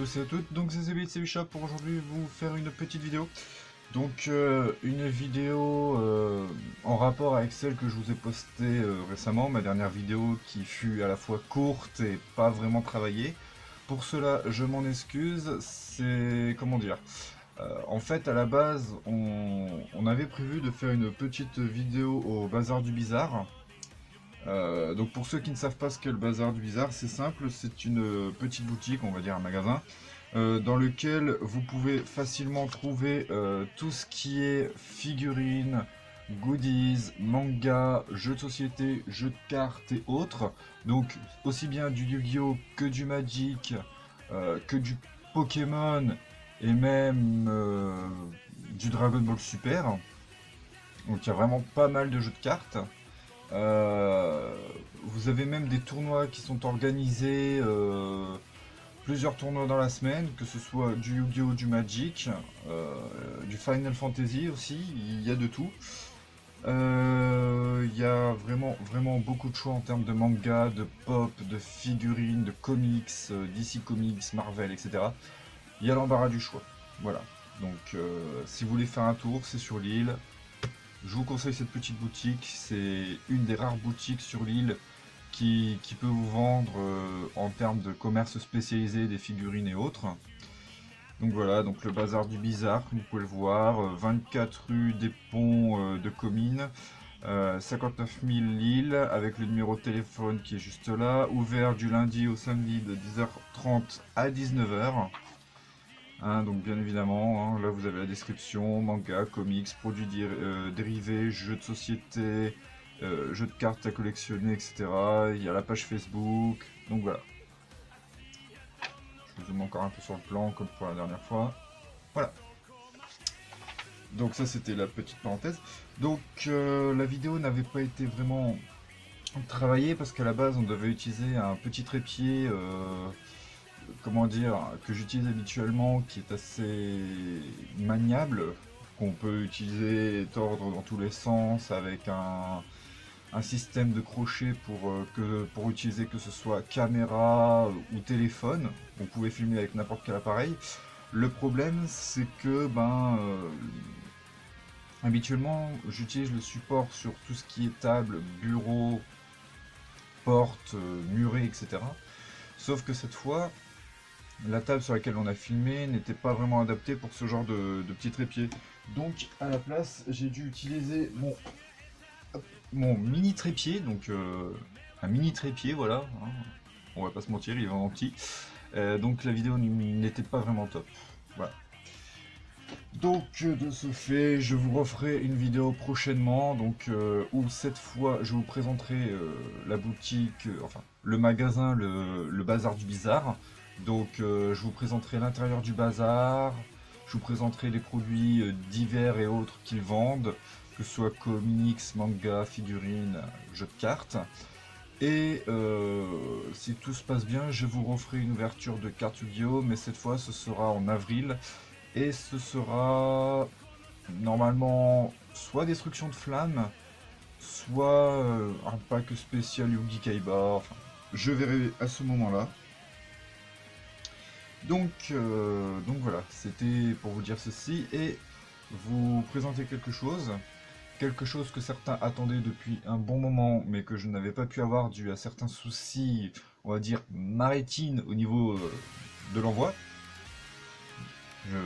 tous et à toutes, donc c'est Zébit, c'est Bichop pour aujourd'hui vous faire une petite vidéo. Donc une vidéo en rapport avec celle que je vous ai postée récemment, ma dernière vidéo qui fut à la fois courte et pas vraiment travaillée. Pour cela je m'en excuse, c'est comment dire. En fait à la base on avait prévu de faire une petite vidéo au Bazar du Bizarre. Donc pour ceux qui ne savent pas ce qu'est le Bazar du Bizarre, c'est simple, c'est une petite boutique, on va dire un magasin, dans lequel vous pouvez facilement trouver tout ce qui est figurines, goodies, mangas, jeux de société, jeux de cartes et autres. Donc aussi bien du Yu-Gi-Oh que du Magic, que du Pokémon et même du Dragon Ball Super. Donc il y a vraiment pas mal de jeux de cartes. Euh, Vous avez même des tournois qui sont organisés, plusieurs tournois dans la semaine, que ce soit du Yu-Gi-Oh, du Magic, du Final Fantasy aussi, il y a de tout. Il y a vraiment beaucoup de choix en termes de manga, de pop, de figurines, de comics, DC Comics, Marvel, etc. Il y a l'embarras du choix. Voilà. Donc si vous voulez faire un tour, c'est sur l'île. Je vous conseille cette petite boutique, c'est une des rares boutiques sur l'île qui peut vous vendre en termes de commerce spécialisé des figurines et autres. Donc voilà, donc le bazar du bizarre, vous pouvez le voir, 24 rue des Ponts de Comines, 59 000 Lille, avec le numéro de téléphone qui est juste là, ouvert du lundi au samedi de 10h30 à 19h. Hein, donc bien évidemment, hein, là vous avez la description, manga, comics, produits dérivés, jeux de société, jeux de cartes à collectionner, etc. Il y a la page Facebook, donc voilà. Je vous zoome encore un peu sur le plan comme pour la dernière fois. Voilà. Donc ça c'était la petite parenthèse. Donc la vidéo n'avait pas été vraiment travaillée parce qu'à la base on devait utiliser un petit trépied comment dire, que j'utilise habituellement, qui est assez maniable, qu'on peut utiliser et tordre dans tous les sens avec un système de crochet pour utiliser que ce soit caméra ou téléphone. On pouvait filmer avec n'importe quel appareil. Le problème, c'est que habituellement, j'utilise le support sur tout ce qui est table, bureau, porte, muret, etc. Sauf que cette fois, la table sur laquelle on a filmé n'était pas vraiment adaptée pour ce genre de petit trépied. Donc à la place, j'ai dû utiliser mon mini trépied, donc un mini trépied, voilà. Hein. On va pas se mentir, il est vraiment petit. Donc la vidéo n'était pas vraiment top. Voilà. Donc de ce fait, je vous referai une vidéo prochainement, donc où cette fois je vous présenterai la boutique, enfin le magasin, le bazar du bizarre. Donc je vous présenterai l'intérieur du bazar, je vous présenterai les produits divers et autres qu'ils vendent, que ce soit comics, manga, figurines, jeux de cartes. Et si tout se passe bien, je vous referai une ouverture de cartes Yu-Gi-Oh, mais cette fois ce sera en avril. Et ce sera normalement soit Destruction de Flamme, soit un pack spécial Yugi Kaiba. Enfin, je verrai à ce moment-là. Donc voilà, c'était pour vous dire ceci et vous présenter quelque chose que certains attendaient depuis un bon moment, mais que je n'avais pas pu avoir dû à certains soucis, on va dire maritimes au niveau de l'envoi. Je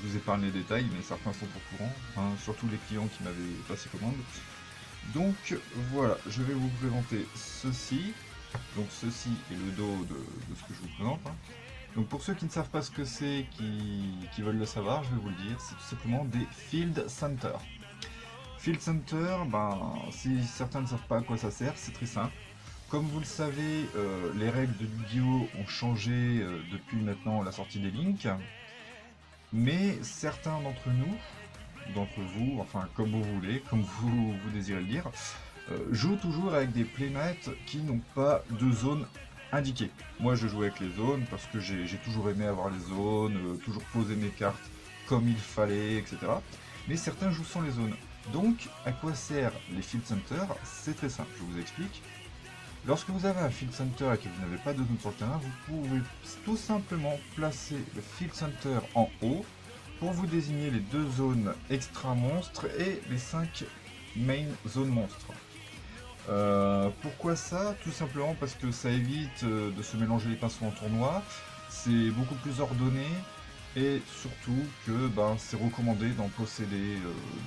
vous épargne les détails, mais certains sont au courant, hein, surtout les clients qui m'avaient passé commande. Donc voilà, je vais vous présenter ceci. Donc ceci est le dos de ce que je vous présente. Hein. Donc pour ceux qui ne savent pas ce que c'est, qui veulent le savoir, je vais vous le dire, c'est tout simplement des Field Center. Field Center, si certains ne savent pas à quoi ça sert, c'est très simple. Comme vous le savez, les règles de Yu-Gi-Oh ont changé depuis maintenant la sortie des Links. Mais certains d'entre nous, d'entre vous, enfin comme vous voulez, comme vous désirez le dire, jouent toujours avec des playmates qui n'ont pas de zone indiquée. Moi je joue avec les zones parce que j'ai toujours aimé avoir les zones, toujours poser mes cartes comme il fallait, etc. Mais certains jouent sans les zones. Donc à quoi servent les Field Center? C'est très simple, je vous explique. Lorsque vous avez un Field Center et que vous n'avez pas de zone sur le terrain, vous pouvez tout simplement placer le Field Center en haut pour vous désigner les 2 zones extra monstres et les 5 main zones monstres. Pourquoi ça? Tout simplement parce que ça évite de se mélanger les pinceaux en tournoi, c'est beaucoup plus ordonné et surtout que c'est recommandé d'en posséder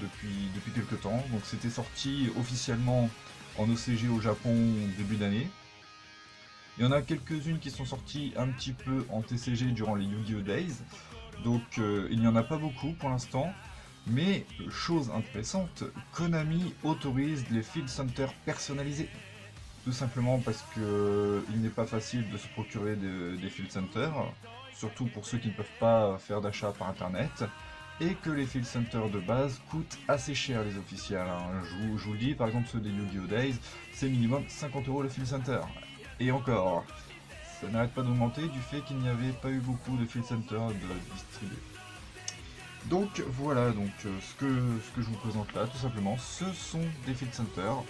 depuis quelques temps. Donc c'était sorti officiellement en OCG au Japon début d'année. Il y en a quelques-unes qui sont sorties un petit peu en TCG durant les Yu-Gi-Oh! Days. Donc il n'y en a pas beaucoup pour l'instant. Mais, chose intéressante, Konami autorise les Field Centers personnalisés. Tout simplement parce que il n'est pas facile de se procurer des Field Centers, surtout pour ceux qui ne peuvent pas faire d'achat par internet, et que les Field Centers de base coûtent assez cher les officiels. Hein. Je vous le dis, par exemple ceux des Yu-Gi-Oh! Days, c'est minimum 50 € le Field Center. Et encore, ça n'arrête pas d'augmenter du fait qu'il n'y avait pas eu beaucoup de Field Centers de distribués. Donc voilà, donc ce que je vous présente là, tout simplement, ce sont des Field Centers.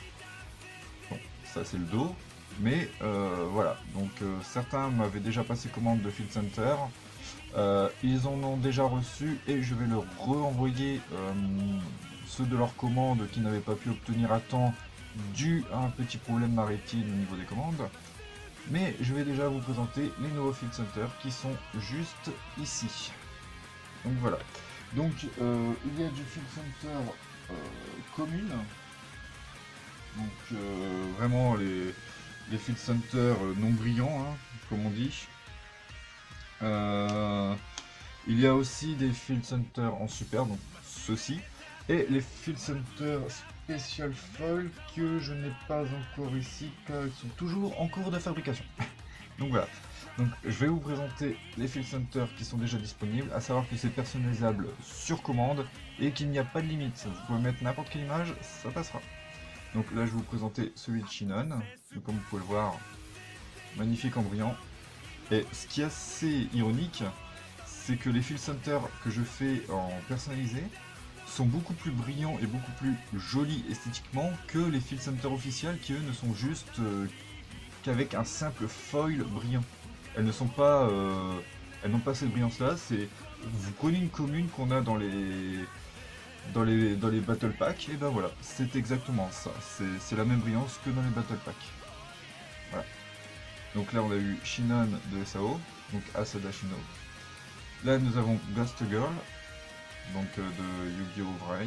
Bon, ça c'est le dos, mais voilà, donc certains m'avaient déjà passé commande de Field Center, ils en ont déjà reçu et je vais leur renvoyer ceux de leur commande qui n'avaient pas pu obtenir à temps dû à un petit problème maritime au niveau des commandes. Mais je vais déjà vous présenter les nouveaux Field Centers qui sont juste ici. Donc voilà. Donc il y a du Field Center commune. Donc vraiment les Field Centers non brillants, hein, comme on dit. Il y a aussi des Field Centers en super, donc ceux-ci. Et les Field Centers Special Foil que je n'ai pas encore ici car ils sont toujours en cours de fabrication. Donc voilà. Donc je vais vous présenter les Field Centers qui sont déjà disponibles, à savoir que c'est personnalisable sur commande et qu'il n'y a pas de limite. Vous pouvez mettre n'importe quelle image, ça passera. Donc là je vais vous présenter celui de Shinon. Donc, comme vous pouvez le voir, magnifique en brillant. Et ce qui est assez ironique, c'est que les Field Centers que je fais en personnalisé sont beaucoup plus brillants et beaucoup plus jolis esthétiquement que les Field Centers officiels qui eux ne sont juste qu'avec un simple foil brillant. Elles ne sont pas, elles n'ont pas cette brillance là. C'est, vous prenez une commune qu'on a dans les battle packs et ben voilà, c'est exactement ça. C'est la même brillance que dans les battle packs. Voilà. Donc là on a eu Shinon de SAO, donc Asada Shino. Là nous avons Ghost Girl, donc de Yu-Gi-Oh! Vrains.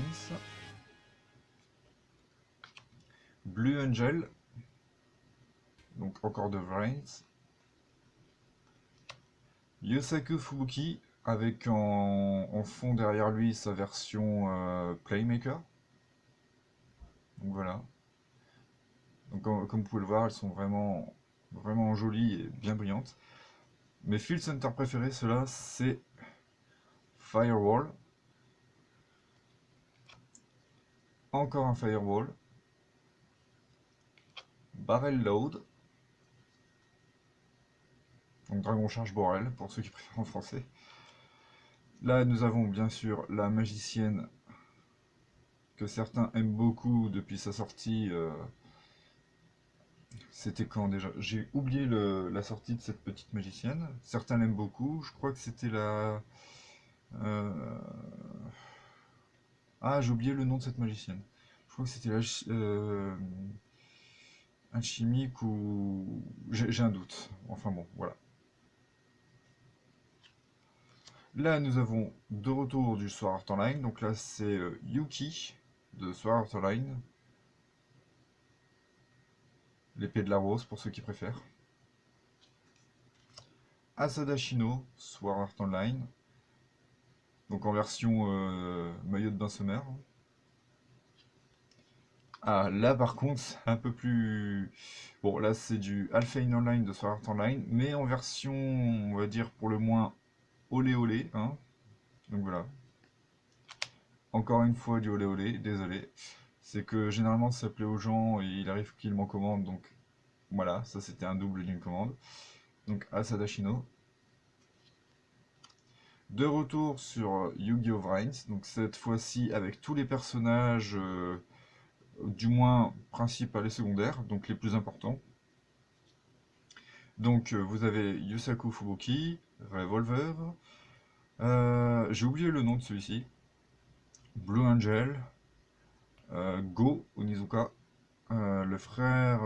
Blue Angel, donc encore de Vrains. Yosaku Fubuki, avec en fond derrière lui sa version Playmaker. Donc voilà. Donc comme vous pouvez le voir, elles sont vraiment jolies et bien brillantes. Mes Field Center préférés, ceux-là, c'est Firewall. Encore un Firewall. Barrel Load. Donc Dragon Charge Borel, pour ceux qui préfèrent en français. Là, nous avons bien sûr la magicienne que certains aiment beaucoup depuis sa sortie. C'était quand déjà? J'ai oublié la sortie de cette petite magicienne. Certains l'aiment beaucoup. Je crois que c'était la... Ah, j'ai oublié le nom de cette magicienne. Je crois que c'était la... Alchimique ou... J'ai un doute. Enfin bon, voilà. Là, nous avons de retour du Sword Art Online. Donc là, c'est Yuki de Sword Art Online. L'épée de la rose pour ceux qui préfèrent. Asada Shino, Sword Art Online. Donc en version maillot de bain sommaire. Ah, là par contre, c'est un peu plus... Bon, là c'est du Alpha in Online de Sword Art Online, mais en version, on va dire, pour le moins olé olé, hein. Donc voilà. Encore une fois du olé olé, désolé. C'est que généralement ça plaît aux gens et il arrive qu'ils m'en commandent, donc voilà, ça c'était un double d'une commande. Donc Asada Shino. De retour sur Yu-Gi-Oh! Vrains, donc cette fois-ci avec tous les personnages, du moins principal et secondaire, donc les plus importants. Donc vous avez Yusaku Fubuki, Revolver, j'ai oublié le nom de celui-ci, Blue Angel, Go Onizuka, le frère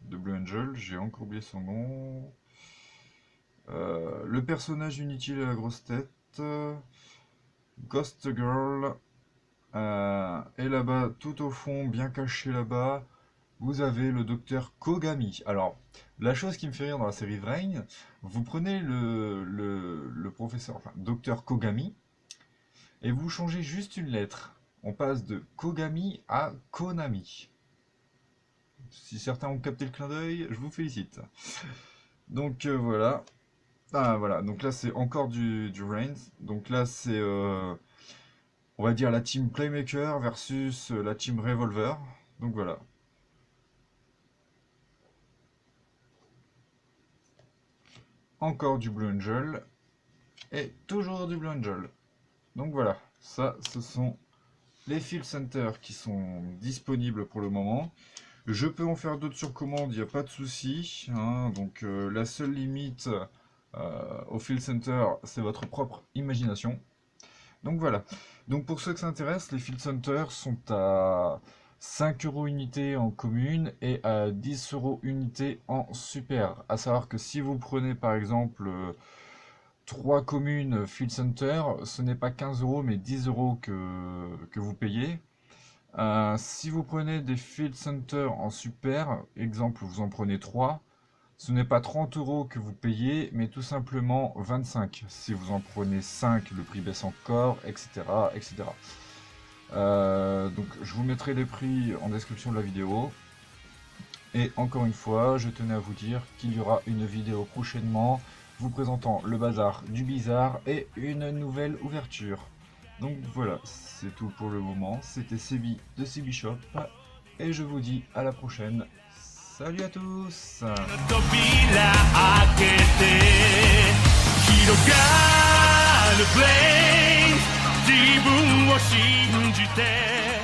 de Blue Angel, j'ai encore oublié son nom, le personnage inutile à la grosse tête, Ghost Girl, et là-bas, tout au fond, bien caché là-bas, vous avez le docteur Kogami. Alors, la chose qui me fait rire dans la série Vrain, vous prenez le professeur, enfin, docteur Kogami, et vous changez juste une lettre. On passe de Kogami à Konami. Si certains ont capté le clin d'œil, je vous félicite. Donc voilà. Ah voilà, donc là c'est encore du Reigns. Donc là c'est, on va dire, la team Playmaker versus la team Revolver. Donc voilà. Encore du Blue Angel. Et toujours du Blue Angel. Donc voilà, ça ce sont les Field Center qui sont disponibles pour le moment. Je peux en faire d'autres sur commande, il n'y a pas de souci. Hein. Donc la seule limite au Field Center, c'est votre propre imagination. Donc voilà. Donc pour ceux que ça intéresse, les Field Center sont à 5 € unité en commune et à 10 € unité en super. À savoir que si vous prenez par exemple 3 communes Field Center, ce n'est pas 15 € mais 10 € que vous payez. Si vous prenez des Field Center en super, exemple vous en prenez 3, ce n'est pas 30 € que vous payez, mais tout simplement 25. Si vous en prenez 5, le prix baisse encore, etc. etc. Donc je vous mettrai les prix en description de la vidéo. Et encore une fois, je tenais à vous dire qu'il y aura une vidéo prochainement vous présentant le bazar du bizarre et une nouvelle ouverture. Donc voilà, c'est tout pour le moment. C'était Sebi de Sebi Shop et je vous dis à la prochaine. Salut à tous! 自分を信じて